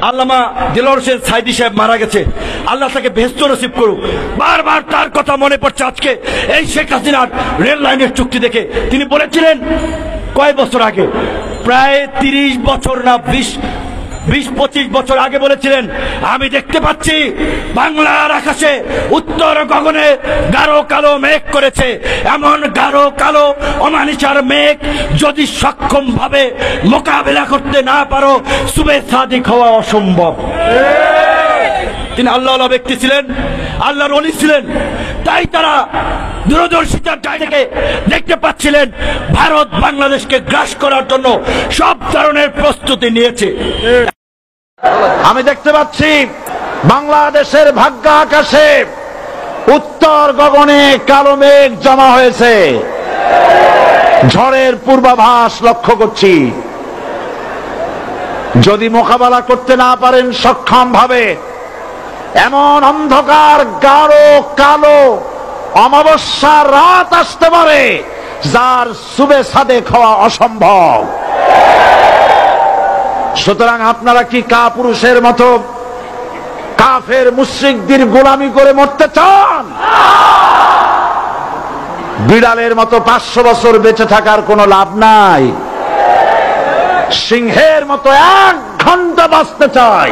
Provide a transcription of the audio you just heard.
আল্লামা দিলওয়ার হোসেন সাইদি সাহেব মারা গেছে, আল্লাহ তাকে বেহেশত নসিব করুক। বারবার তার কথা মনে পড়ছে আজকে এই শেখ হাসিনার রেল লাইনের চুক্তি দেখে। তিনি বলেছিলেন কয় বছর আগে, প্রায় 30 বছর না 20-25 বছর আগে বলেছিলেন, আমি দেখতে পাচ্ছি বাংলার আকাশে উত্তর গগনে গাঢ় কালো মেঘ করেছে, এমন গাঢ় কালো অমানিসার মেঘ যদি সক্ষম ভাবে মোকাবেলা করতে না পারো, সুবে সাদিক হওয়া অসম্ভব। তিনি আল্লাহওয়ালা ব্যক্তি ছিলেন, আল্লাহর ওলি ছিলেন, তাই তারা দূরদর্শিতার জায়গা থেকে দেখতে পাচ্ছিলেন ভারত বাংলাদেশকে গ্রাস করার জন্য সব ধরনের প্রস্তুতি নিয়েছে। আমি দেখতে পাচ্ছি বাংলাদেশের ভাগ্য আকাশে উত্তর গগনে কালো মেঘ জমা হয়েছে, ঝড়ের পূর্বাভাস লক্ষ্য করছি। যদি মোকাবেলা করতে না পারেন সক্ষম ভাবে, এমন অন্ধকার গাঢ় কালো অমাবস্যার রাত আসতে পারে যার সুবে সাদেক হওয়া অসম্ভব। সুতরাং আপনারা কি কাপুরুষের মতো কাফের মুশরিকদের গোলামি করে মরতে চান? বিড়ালের মতো 500 বছর বেঁচে থাকার কোনো লাভ নাই। সিংহের মতো 1 ঘন্টা বাঁচতে চাই।